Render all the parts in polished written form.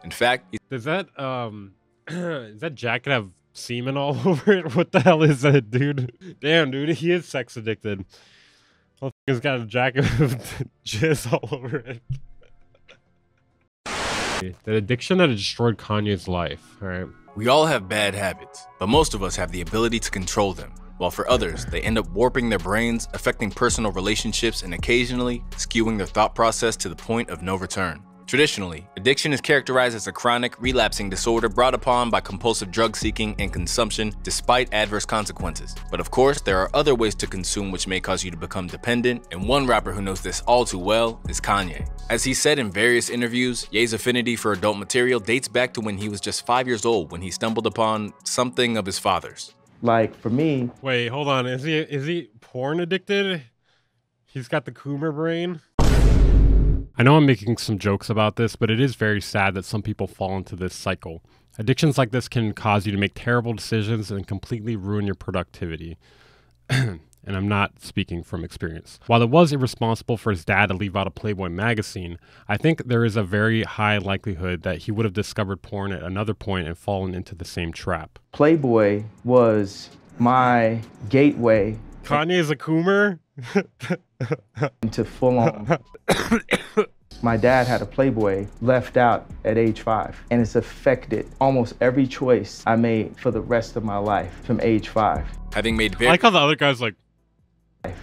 In fact, does that does that jacket have semen all over it? What the hell is that, dude? Damn, dude, he is sex addicted. He's got a jacket with jizz all over it. The addiction that destroyed Kanye's life. All right. we all have bad habits, but most of us have the ability to control them. While for others, they end up warping their brains, affecting personal relationships, and occasionally skewing their thought process to the point of no return. Traditionally, addiction is characterized as a chronic, relapsing disorder brought upon by compulsive drug seeking and consumption despite adverse consequences. But of course, there are other ways to consume which may cause you to become dependent, and one rapper who knows this all too well is Kanye. As he said in various interviews, Ye's affinity for adult material dates back to when he was just 5 years old when he stumbled upon something of his father's. Like, for me... Wait, hold on. Is he porn addicted? He's got the Coomer brain? I know I'm making some jokes about this, but it is very sad that some people fall into this cycle. Addictions like this can cause you to make terrible decisions and completely ruin your productivity. And I'm not speaking from experience. While it was irresponsible for his dad to leave out a Playboy magazine, I think there is a very high likelihood that he would have discovered porn at another point and fallen into the same trap. Playboy was my gateway. Kanye is a Coomer? Into full-on. My dad had a Playboy left out at age 5, and it's affected almost every choice I made for the rest of my life from age 5. Having made I like how the other guy's like,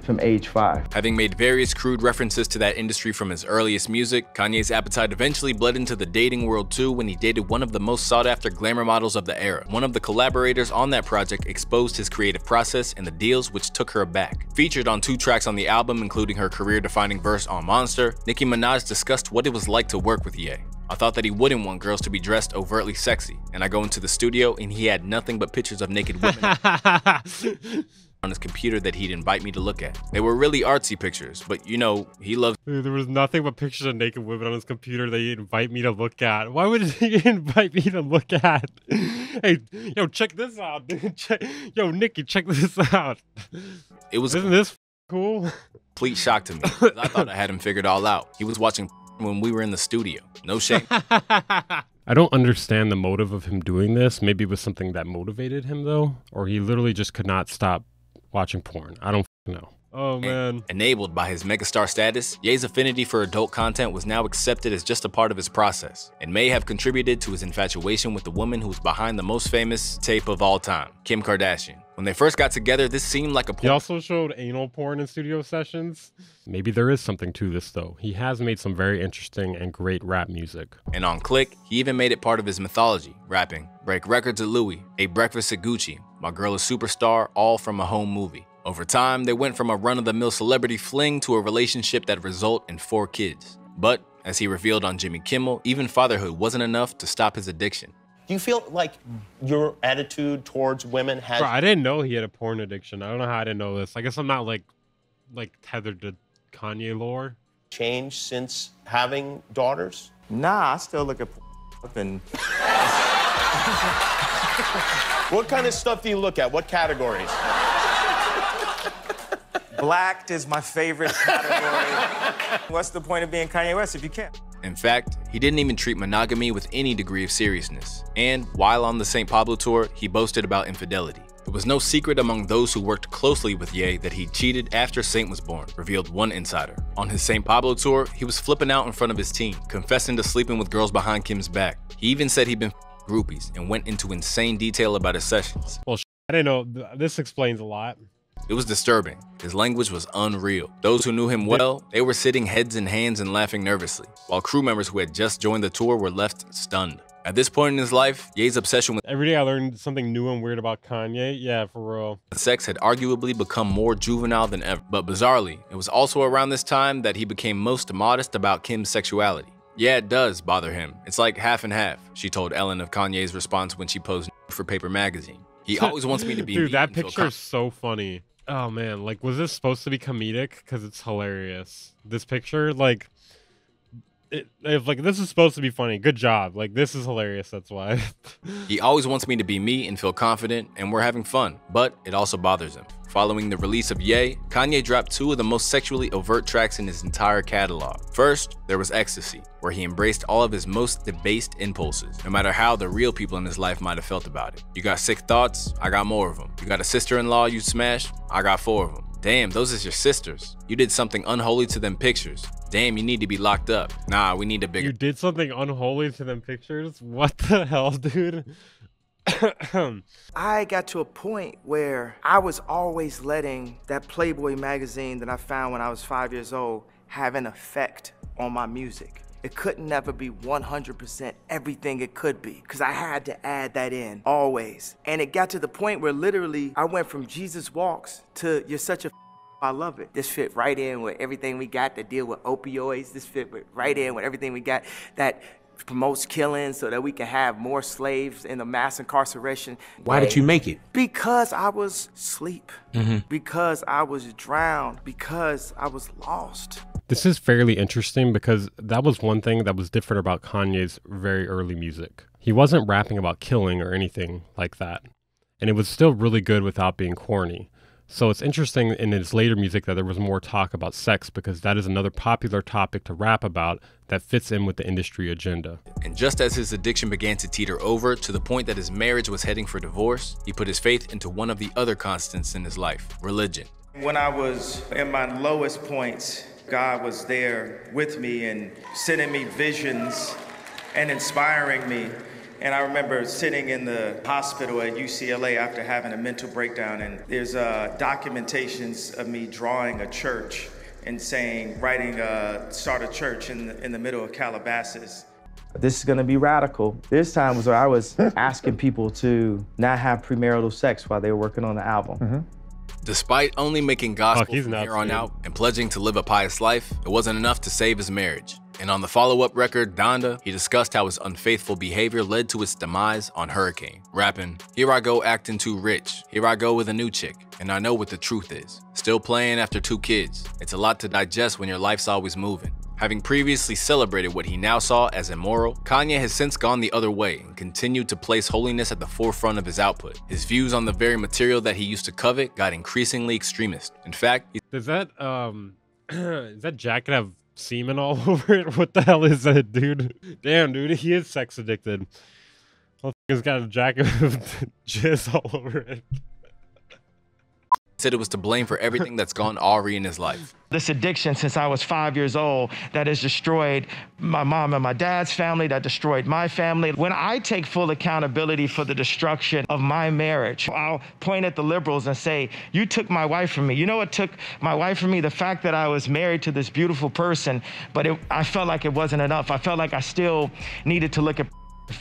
from age 5. Having made various crude references to that industry from his earliest music, Kanye's appetite eventually bled into the dating world too when he dated one of the most sought-after glamour models of the era. One of the collaborators on that project exposed his creative process and the deals which took her aback. Featured on 2 tracks on the album, including her career-defining verse on Monster, Nicki Minaj discussed what it was like to work with Ye. I thought that he wouldn't want girls to be dressed overtly sexy, and I go into the studio and he had nothing but pictures of naked women on his computer that he'd invite me to look at. They were really artsy pictures, but you know, he loves— Dude, there was nothing but pictures of naked women on his computer that he'd invite me to look at. Why would he invite me to look at? Hey, yo, check this out, dude. Yo, Nikki, check this out. Isn't this cool? Complete shock to me. I thought I had him figured all out. He was watching when we were in the studio. No shame. I don't understand the motive of him doing this. Maybe it was something that motivated him, though. Or he literally just could not stop watching porn. I don't know. Oh, man. Enabled by his megastar status, Ye's affinity for adult content was now accepted as just a part of his process, and may have contributed to his infatuation with the woman who was behind the most famous tape of all time, Kim Kardashian. When they first got together, this seemed like a porn. He also showed anal porn in studio sessions. Maybe there is something to this, though. He has made some very interesting and great rap music. And on Click, he even made it part of his mythology, rapping, "Break records at Louis, ate breakfast at Gucci, my girl is superstar, all from a home movie." Over time, they went from a run-of-the-mill celebrity fling to a relationship that result in 4 kids. But, as he revealed on Jimmy Kimmel, even fatherhood wasn't enough to stop his addiction. Do you feel like your attitude towards women has— Bro, I didn't know he had a porn addiction. I don't know how I didn't know this. I guess I'm not like tethered to Kanye lore. changed since having daughters? Nah, I still look at and What kind of stuff do you look at? What categories? blacked is my favorite category. What's the point of being Kanye West if you can't? In fact, he didn't even treat monogamy with any degree of seriousness. And while on the St. Pablo tour, he boasted about infidelity. It was no secret among those who worked closely with Ye that he cheated after Saint was born, revealed one insider. On his St. Pablo tour, he was flipping out in front of his team, confessing to sleeping with girls behind Kim's back. He even said he'd been groupies and went into insane detail about his sessions. Well, I didn't know. This explains a lot. It was disturbing. His language was unreal. Those who knew him well, they were sitting heads in hands and laughing nervously, while crew members who had just joined the tour were left stunned. At this point in his life, Ye's obsession with Every day I learned something new and weird about Kanye. Yeah, for real. sex had arguably become more juvenile than ever. But bizarrely, it was also around this time that he became most modest about Kim's sexuality. Yeah, it does bother him. It's like half and half, she told Ellen of Kanye's response when she posed for Paper Magazine. He always wants me to be Dude, me that and feel picture is so funny. Oh man, like, was this supposed to be comedic? Because it's hilarious. This picture, like, this is supposed to be funny. Good job. Like, this is hilarious. That's why. He always wants me to be me and feel confident, and we're having fun, but it also bothers him. Following the release of Ye, Kanye dropped two of the most sexually overt tracks in his entire catalog. First, there was Ecstasy, where he embraced all of his most debased impulses, no matter how the real people in his life might have felt about it. You got sick thoughts? I got more of them. You got a sister-in-law you smashed? I got 4 of them. Damn, those is your sisters. You did something unholy to them pictures. Damn, you need to be locked up. Nah, we need a bigger— You did something unholy to them pictures? What the hell, dude? I got to a point where I was always letting that Playboy magazine that I found when I was 5 years old have an effect on my music. It couldn't never be 100% everything it could be, because I had to add that in, always. And it got to the point where literally I went from Jesus Walks to You're Such a I Love It. This fit right in with everything we got to deal with opioids. This fit right in with everything we got that promotes killing so that we can have more slaves in the mass incarceration. Why did you make it? Because I was asleep, because I was drowned, because I was lost. This is fairly interesting because that was one thing that was different about Kanye's very early music. He wasn't rapping about killing or anything like that, and it was still really good without being corny. So it's interesting in his later music that there was more talk about sex, because that is another popular topic to rap about that fits in with the industry agenda. And just as his addiction began to teeter over to the point that his marriage was heading for divorce, he put his faith into one of the other constants in his life: religion. When I was in my lowest points, God was there with me and sending me visions and inspiring me. And I remember sitting in the hospital at UCLA after having a mental breakdown, and there's documentations of me drawing a church and start a church in the middle of Calabasas. This is gonna be radical. There's times where I was asking people to not have premarital sex while they were working on the album. Despite only making gospel he's from nuts, here on dude. out and pledging to live a pious life, it wasn't enough to save his marriage. And on the follow-up record, Donda, he discussed how his unfaithful behavior led to its demise on Hurricane, rapping, "Here I go acting too rich, here I go with a new chick, and I know what the truth is. Still playing after 2 kids. It's a lot to digest when your life's always moving." Having previously celebrated what he now saw as immoral, Kanye has since gone the other way and continued to place holiness at the forefront of his output. His views on the very material that he used to covet got increasingly extremist. In fact, Does that does that jacket have semen all over it? What the hell is that, dude? Damn, dude, he is sex addicted. He's got a jacket with jizz all over it. said it was to blame for everything that's gone awry in his life. This addiction since I was 5 years old that has destroyed my mom and my dad's family, that destroyed my family. When I take full accountability for the destruction of my marriage, I'll point at the liberals and say, you took my wife from me. You know what took my wife from me? The fact that I was married to this beautiful person, but I felt like it wasn't enough. I felt like I still needed to look at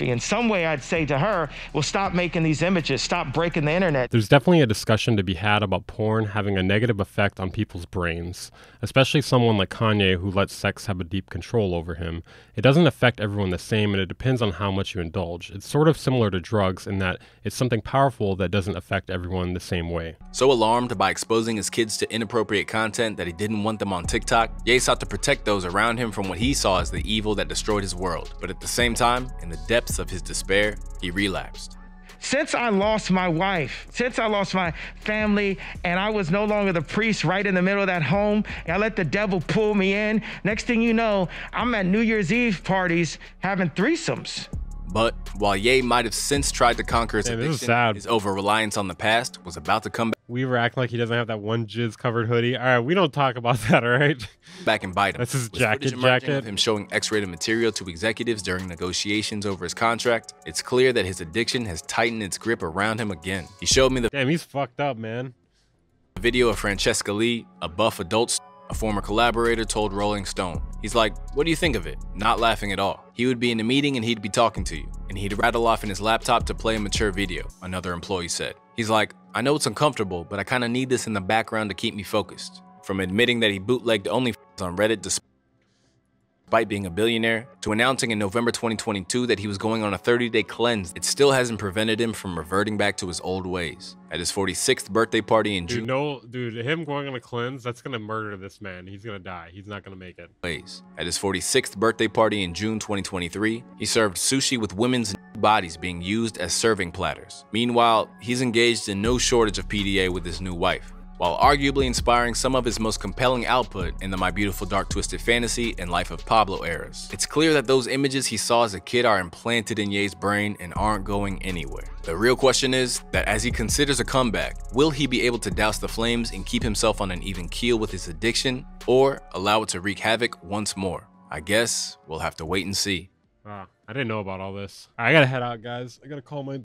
in some way. I'd say to her, well, stop making these images, stop breaking the internet. There's definitely a discussion to be had about porn having a negative effect on people's brains, especially someone like Kanye who lets sex have a deep control over him. It doesn't affect everyone the same, and it depends on how much you indulge. It's sort of similar to drugs in that it's something powerful that doesn't affect everyone the same way. So alarmed by exposing his kids to inappropriate content that he didn't want them on TikTok, Ye sought to protect those around him from what he saw as the evil that destroyed his world. But at the same time, in the depths of his despair, he relapsed. Since I lost my wife, since I lost my family, and I was no longer the priest right in the middle of that home, and I let the devil pull me in, next thing you know, I'm at New Year's Eve parties having threesomes. But while Ye might have since tried to conquer his Damn, this is addiction, sad. his over-reliance on the past was about to come We were acting like he doesn't have that one jizz-covered hoodie. All right, we don't talk about that, all right? back and bite him. That's his With footage jacket emerging jacket. of him showing X-rated material to executives during negotiations over his contract, it's clear that his addiction has tightened its grip around him again. He showed me the Damn, he's fucked up, man. video of Francesca Lee, a buff adult, a former collaborator, told Rolling Stone. He's like, what do you think of it? Not laughing at all. He would be in a meeting and he'd be talking to you, and he'd rattle off in his laptop to play a mature video, another employee said. He's like, I know it's uncomfortable, but I kinda need this in the background to keep me focused. From admitting that he bootlegged OnlyFans on Reddit despite being a billionaire, to announcing in November 2022 that he was going on a 30-day cleanse, it still hasn't prevented him from reverting back to his old ways. At his 46th birthday party in June, Dude, him going on a cleanse, that's gonna murder this man. He's gonna die. He's not gonna make it. At his 46th birthday party in June 2023, he served sushi with women's bodies being used as serving platters. Meanwhile, he's engaged in no shortage of PDA with his new wife. while arguably inspiring some of his most compelling output in the My Beautiful Dark Twisted Fantasy and Life of Pablo eras. It's clear that those images he saw as a kid are implanted in Ye's brain and aren't going anywhere. The real question is that as he considers a comeback, will he be able to douse the flames and keep himself on an even keel with his addiction, or allow it to wreak havoc once more? I guess we'll have to wait and see. I didn't know about all this. I gotta head out, guys. I gotta call my